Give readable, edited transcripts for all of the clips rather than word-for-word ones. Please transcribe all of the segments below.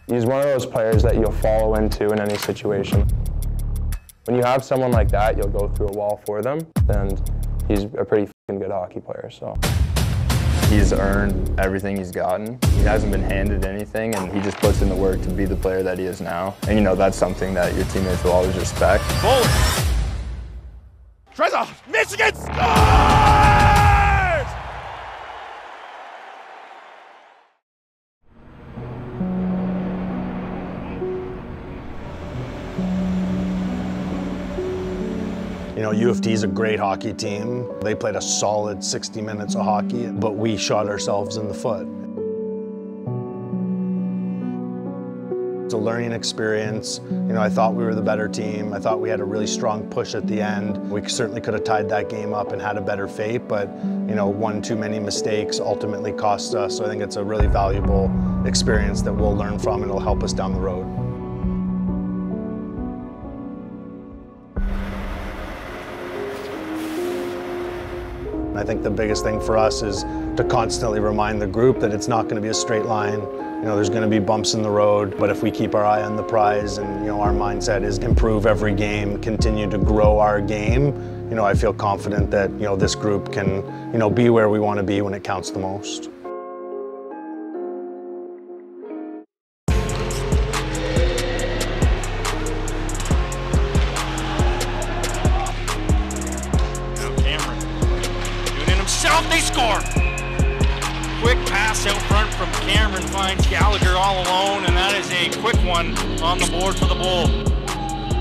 He's one of those players that you'll follow into in any situation. When you have someone like that, you'll go through a wall for them, and he's a pretty fucking good hockey player, so. He's earned everything he's gotten. He hasn't been handed anything, and he just puts in the work to be the player that he is now. And you know, that's something that your teammates will always respect. Bowler. Tries off. Michigan scores! You know, U of T is a great hockey team. They played a solid 60 minutes of hockey, but we shot ourselves in the foot. It's a learning experience. You know, I thought we were the better team. I thought we had a really strong push at the end. We certainly could have tied that game up and had a better fate, but, you know, one too many mistakes ultimately cost us. So I think it's a really valuable experience that we'll learn from, and it'll help us down the road. I think the biggest thing for us is to constantly remind the group that it's not going to be a straight line. You know, there's going to be bumps in the road, but if we keep our eye on the prize and, you know, our mindset is improve every game, continue to grow our game, you know, I feel confident that, you know, this group can, you know, be where we want to be when it counts the most. They score! Quick pass out front from Cameron, finds Gallagher all alone, and that is a quick one on the board for the Bull.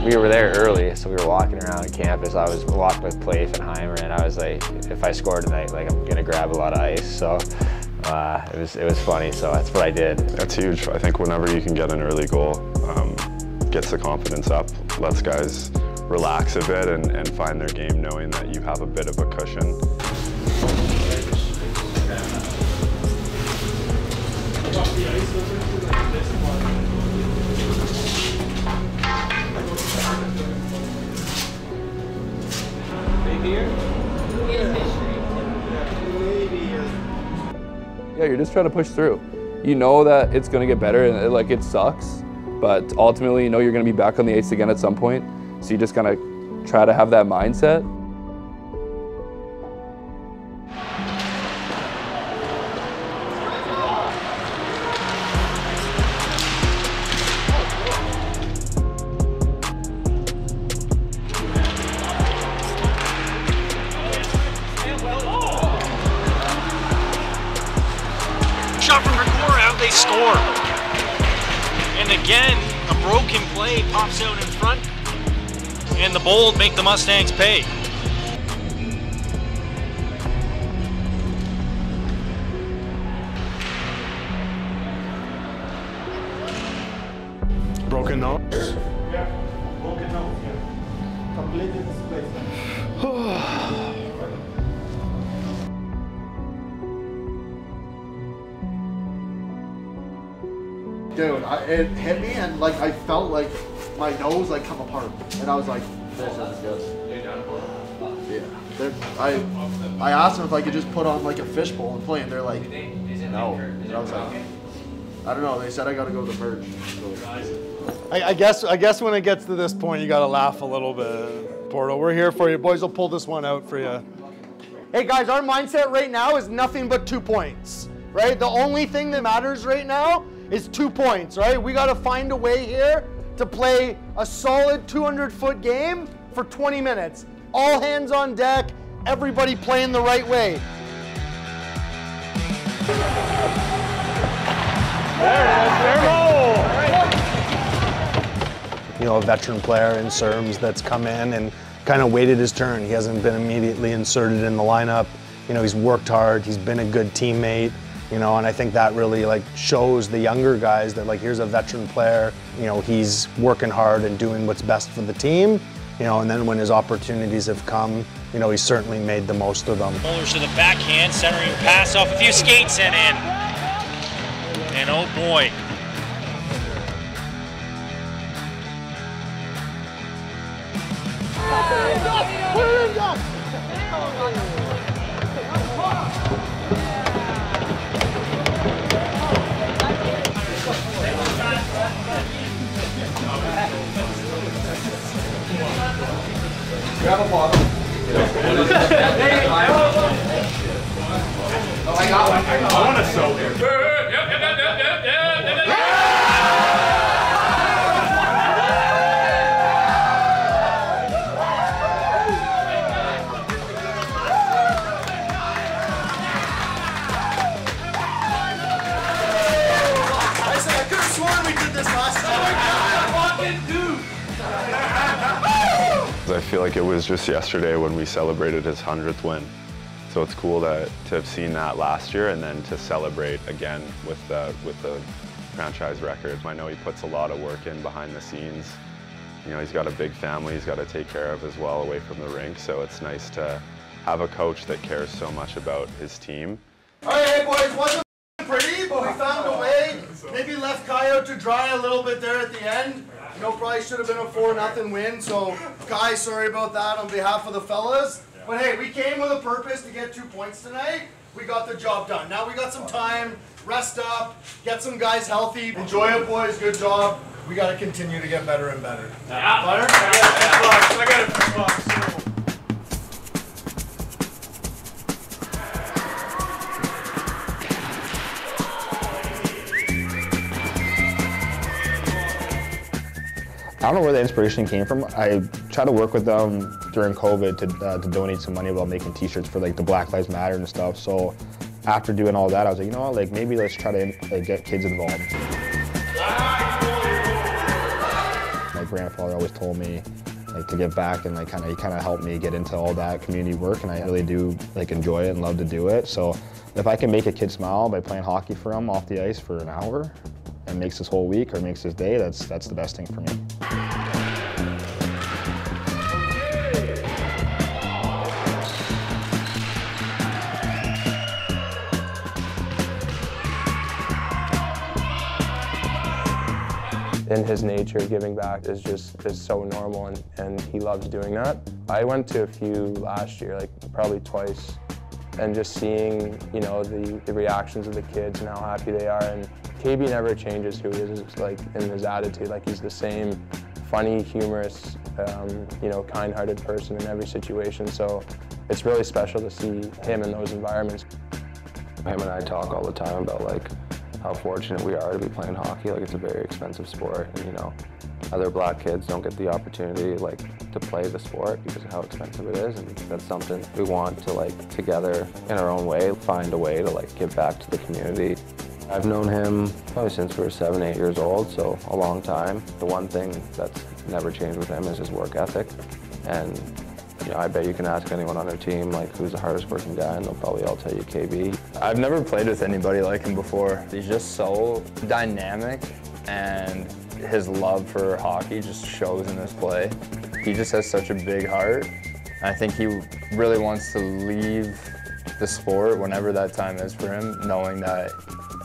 We were there early, so we were walking around campus. I was walking with Plaif and Heimer, and I was like, if I score tonight, like, I'm gonna grab a lot of ice. So it was funny, so that's what I did. That's huge. I think whenever you can get an early goal, gets the confidence up, lets guys relax a bit and find their game knowing that you have a bit of a cushion. Yeah, you're just trying to push through. You know that it's going to get better, and it sucks, but ultimately you know you're going to be back on the ice again at some point, so you just kind of try to have that mindset. Shot from Gregor out, they score. And again, a broken play pops out in front, and the Bold make the Mustangs pay. Broken nose? Yeah, broken nose, yeah. Completely displaced. Dude, it hit me and like I felt like my nose like come apart, and I was like, "This isn't good." You're done for? Yeah. I asked them if I could just put on like a fishbowl and play, and they're like, "No." And I was like, "I don't know." They said I got to go to the merge. So. I guess when it gets to this point, you got to laugh a little bit, Porto. We're here for you, boys. We'll pull this one out for you. Hey guys, our mindset right now is nothing but 2 points, right? The only thing that matters right now is 2 points, right? We got to find a way here to play a solid 200-foot game for 20 minutes. All hands on deck, everybody playing the right way. You know, a veteran player in Serms that's come in and kind of waited his turn. He hasn't been immediately inserted in the lineup. You know, he's worked hard, he's been a good teammate. You know, and I think that really like shows the younger guys that like here's a veteran player, you know, he's working hard and doing what's best for the team, you know, and then when his opportunities have come, you know, he's certainly made the most of them. Bowlers to the backhand, centering pass off a few skates and in. And oh boy. feel like it was just yesterday when we celebrated his 100th win. So it's cool to have seen that last year and then to celebrate again with the franchise record. I know he puts a lot of work in behind the scenes. You know, he's got a big family he's got to take care of as well away from the rink, so it's nice to have a coach that cares so much about his team. All right, hey boys, wasn't pretty, but we found a way. Maybe left Kai out to dry a little bit there at the end. You know, probably should have been a 4-0 win, so Kai, sorry about that on behalf of the fellas. But hey, we came with a purpose to get 2 points tonight. We got the job done. Now we got some time, rest up, get some guys healthy. Enjoy it, boys, good job. We got to continue to get better and better. Yeah. Butter? I got a box. I don't know where the inspiration came from. I tried to work with them during COVID to donate some money about making t-shirts for like the Black Lives Matter and stuff. So after doing all that, I was like, you know what, like maybe let's try to get kids involved. My grandfather always told me like to give back, and like he kind of helped me get into all that community work, and I really do like enjoy it and love to do it. So if I can make a kid smile by playing hockey for him off the ice for an hour, and makes his whole week or makes his day, that's the best thing for me. In his nature, giving back is so normal, and he loves doing that. I went to a few last year, like probably twice, and just seeing, you know, the reactions of the kids and how happy they are. And KB never changes who he is, like in his attitude. Like he's the same funny, humorous, you know, kind-hearted person in every situation. So it's really special to see him in those environments. Him and I talk all the time about like how fortunate we are to be playing hockey. Like it's a very expensive sport, and you know, other black kids don't get the opportunity like to play the sport because of how expensive it is, and that's something we want to like together in our own way find a way to like give back to the community. I've known him probably since we were 7, 8 years old, so a long time. The one thing that's never changed with him is his work ethic, and you know, I bet you can ask anyone on our team like who's the hardest working guy, and they'll probably all tell you KB. I've never played with anybody like him before. He's just so dynamic, and his love for hockey just shows in his play. He just has such a big heart. I think he really wants to leave the sport whenever that time is for him, knowing that,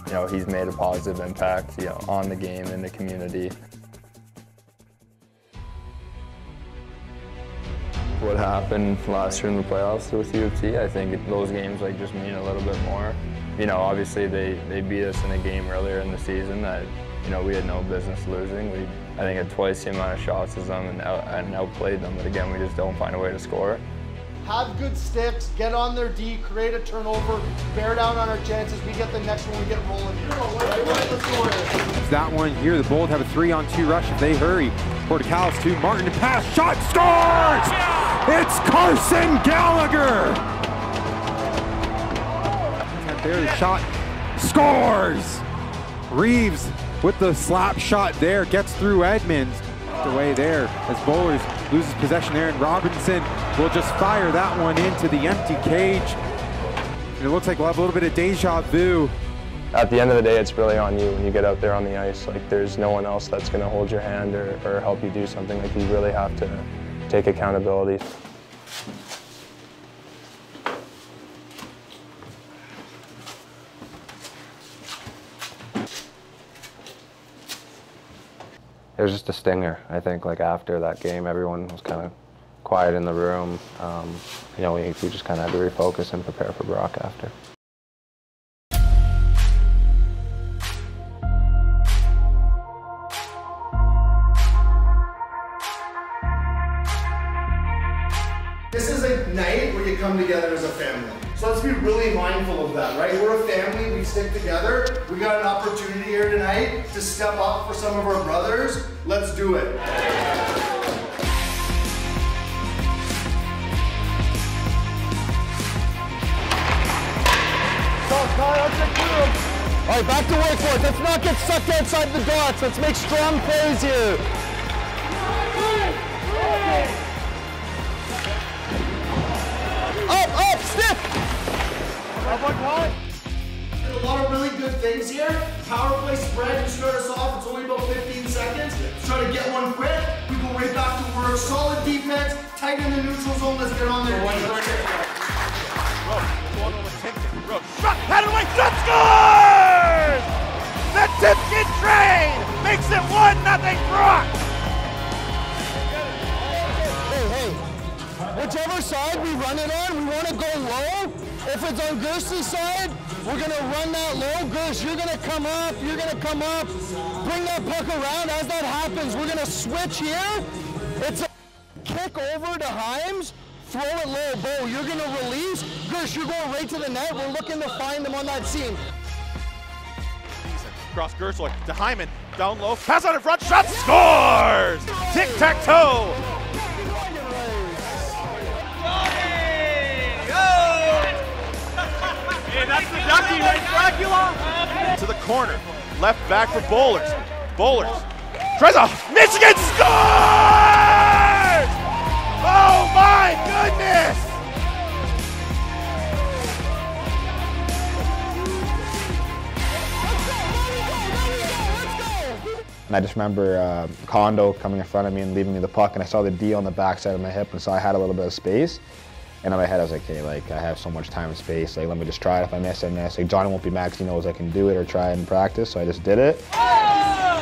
you know, he's made a positive impact, you know, on the game and the community. What happened last year in the playoffs with U of T, I think those games like just mean a little bit more. You know, obviously they beat us in a game earlier in the season that, you know, we had no business losing. We, I think, had twice the amount of shots as them and outplayed them, but again, we just don't find a way to score. Have good sticks, get on their D, create a turnover, bear down on our chances. We get the next one, we get rolling here. It's that one here. The Bold have a 3-on-2 rush if they hurry. Portacallis to Martin, pass, shot, scores! It's Carson Gallagher! There, the shot, scores! Reeves with the slap shot there, gets through Edmonds. Away there as Bowlers loses possession there, and Robinson will just fire that one into the empty cage. And it looks like we'll have a little bit of deja vu. At the end of the day, it's really on you when you get out there on the ice. Like there's no one else that's going to hold your hand or help you do something. Like you really have to take accountability. It was just a stinger. I think like after that game, everyone was kind of quiet in the room. You know, we just kind of had to refocus and prepare for Brock after. This is a night where you come together as a family. So let's be really mindful of that, right? We're a family, we stick together. We got an opportunity here tonight to step up for some of our brothers. Let's do it. All right, back to work for it. Let's not get sucked outside the dots. Let's make strong plays here. power play spread to start us off. It's only about 15 seconds. Let's try to get one quick. We go right back to work. Solid defense, tight in the neutral zone. Let's get on there. Shot, headed away, shot, scores! The Timken train makes it 1-0 Brock. Hey, whichever side we run it on, we want to go low. If it's on Gerst's side, we're going to run that low. Gerst, you're going to come up, bring that puck around. As that happens, we're going to switch here. It's a kick over to Himes. Throw it low, Bo. You're going to release. Gerst, you're going right to the net. We're looking to find them on that seam. Cross Gerstler to Hyman, down low, pass out in front, shot, scores! Tic-tac-toe! Hey, that's the ducky, right, Dracula? To the corner, left back for Bowlers. Bowlers tries a Michigan scores! Oh my goodness! And I just remember Kondo coming in front of me and leaving me the puck, and I saw the D on the backside of my hip, and so I had a little bit of space. And in my head, I was like, okay, like I have so much time and space, like let me just try it. If I miss, I miss. Like Johnny won't be mad because he knows I can do it or try it in practice, so I just did it. I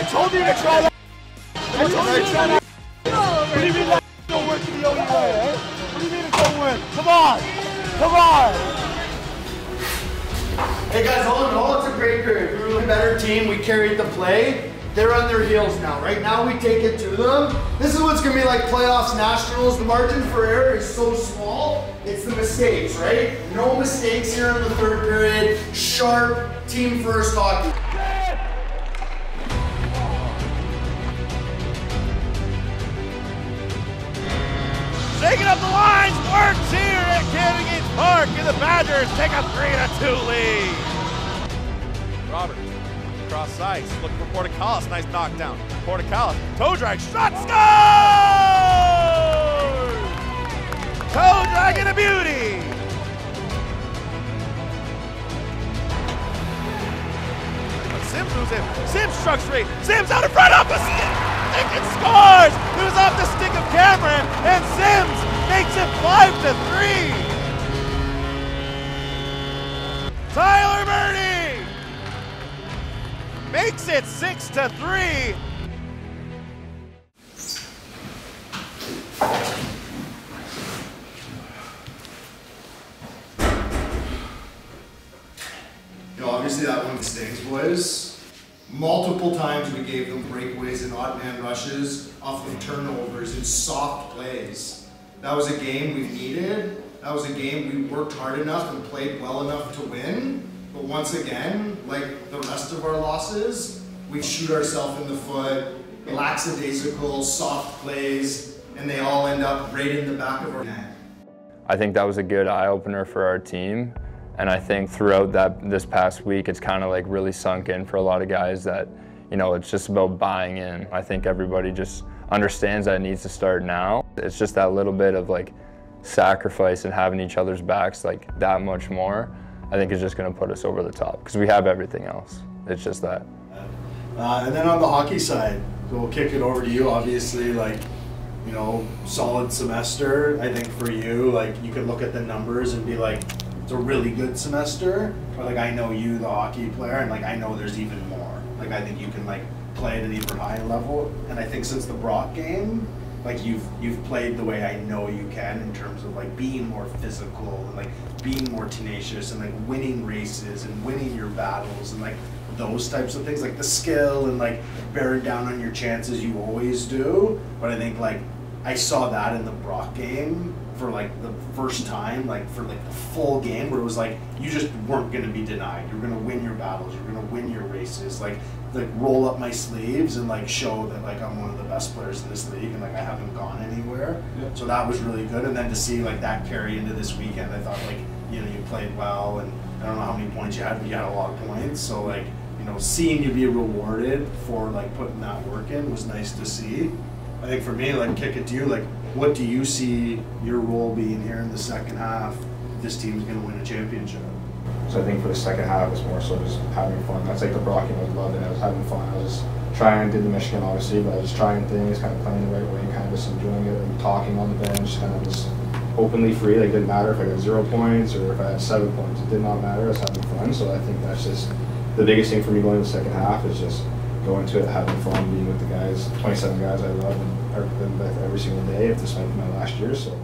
told you to try that. I told you to try that. What do you mean that don't work in the only way, eh? What do you mean it don't work? Come on! Come on! Hey guys, all in all, it's a great period. We were a better team. We carried the play. They're on their heels now. Right now, we take it to them. This is what's gonna be like playoffs, nationals. The margin for error is so small. It's the mistakes, right? No mistakes here in the third period. Sharp, team first hockey. Shaking up the lines, works here at Canadian Park, and the Badgers take a 3-2 lead. Robert, cross ice, looking for Portakalis, nice knockdown. Portakalis, toe drag, shot, scores! Toe drag and a beauty. But Sims moves in, Sims struck straight, Sims out in front of us! It scores! It was off the stick of Cameron, and Sims makes it 5-3. Tyler Birdie makes it 6-3. You know, obviously that one stings, boys. Multiple times we gave them breakaways and odd man rushes off of turnovers and soft plays. That was a game we needed. That was a game we worked hard enough and played well enough to win. But once again, like the rest of our losses, we shoot ourselves in the foot, lackadaisical, soft plays, and they all end up right in the back of our net. I think that was a good eye-opener for our team. And I think throughout this past week, it's kind of like really sunk in for a lot of guys that, you know, it's just about buying in. I think everybody just understands that it needs to start now. It's just that little bit of like sacrifice and having each other's backs like that much more, I think is just going to put us over the top because we have everything else. It's just that. And then on the hockey side, we'll kick it over to you. Obviously, like, you know, solid semester. I think for you, like, you could look at the numbers and be like, it's a really good semester, or like I know you, the hockey player, and like I know there's even more. Like I think you can like play at an even higher level, and I think since the Brock game, like you've played the way I know you can in terms of like being more physical and like being more tenacious and like winning races and winning your battles and like those types of things, like the skill and like bearing down on your chances you always do. But I think like I saw that in the Brock game for like the first time, like for like the full game, where it was like you just weren't going to be denied. You're going to win your battles. You're going to win your races. Like roll up my sleeves and like show that like I'm one of the best players in this league and like I haven't gone anywhere. Yep. So that was really good. And then to see like that carry into this weekend, I thought like, you know, you played well, and I don't know how many points you had, but you had a lot of points. So like, you know, seeing you be rewarded for like putting that work in was nice to see. I think for me, like, kick it to you, like, what do you see your role being here in the second half if this team's going to win a championship? So I think for the second half, it's more so just having fun. That's like the Brockton I was loving. I was having fun. I was just trying, did the Michigan obviously, but I was just trying things, kind of playing the right way, kind of just enjoying it, like talking on the bench, kind of just openly free. Like, it didn't matter if I got 0 points or if I had 7 points. It did not matter. I was having fun. So I think that's just the biggest thing for me going to the second half is just going to it, having fun, being with the guys, 27 guys I love and are with every single day. If this might be my last year, so.